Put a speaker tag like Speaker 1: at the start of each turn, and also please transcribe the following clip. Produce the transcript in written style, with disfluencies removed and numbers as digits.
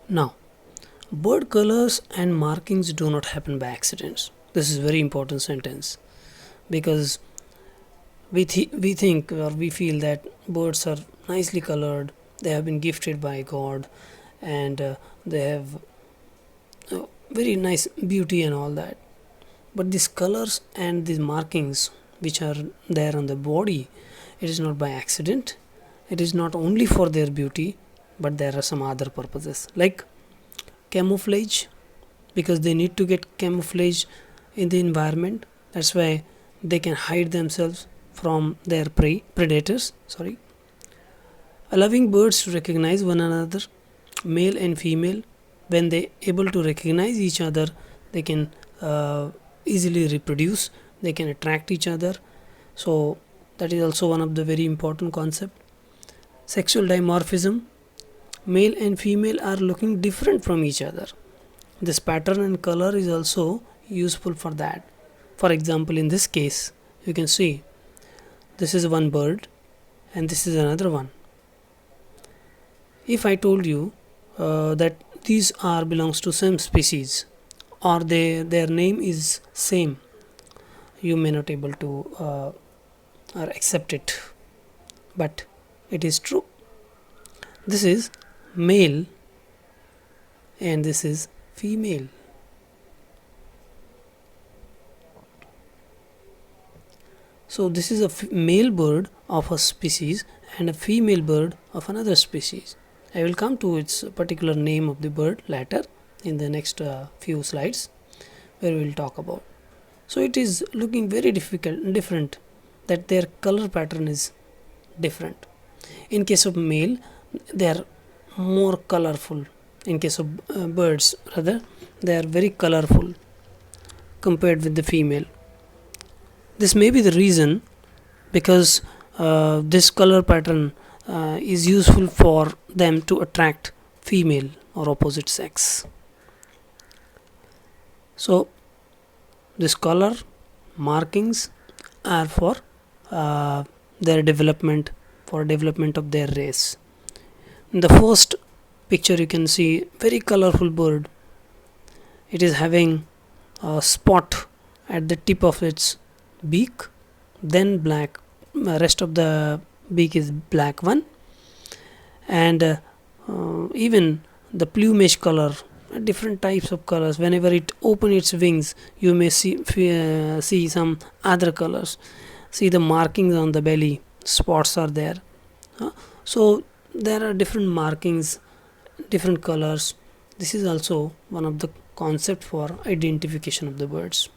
Speaker 1: Now, bird colors and markings do not happen by accidents. This is very important sentence because we think or we feel that birds are nicely colored. They have been gifted by God, and they have very nice beauty and all that. But these colors and these markings which are there on the body, it is not by accident. It is not only for their beauty, but there are some other purposes like camouflage, because they need to get camouflage in the environment. That's why they can hide themselves from their predators. Sorry, allowing birds to recognize one another, male and female. When they able to recognize each other, they can easily reproduce. They can attract each other. So that is also one of the very important concept. Sexual dimorphism, male and female are looking different from each other. This pattern and color is also useful for that. For example, in this case, you can see this is one bird and this is another one. If I told you that these are belongs to same species, or their name is same, you may not able to or accept it, but it is true. This is male and this is female. So this is a male bird of a species and a female bird of another species. I will come to its particular name of the bird later in the next few slides where we will talk about. So it is looking very different, that their color pattern is different. In case of male, they are more colorful. In case of birds, rather, they are very colorful compared with the female. This may be the reason because this color pattern is useful for them to attract female or opposite sex. So this color markings are for their development, for development of their race. In the first picture you can see very colorful bird. It is having a spot at the tip of its beak, then black, rest of the beak is black one, and even the plumage color, different types of colors. Whenever it open its wings, you may see some other colors. See the markings on the belly, spots are there. So there are different markings, different colors. This is also one of the concept for identification of the birds.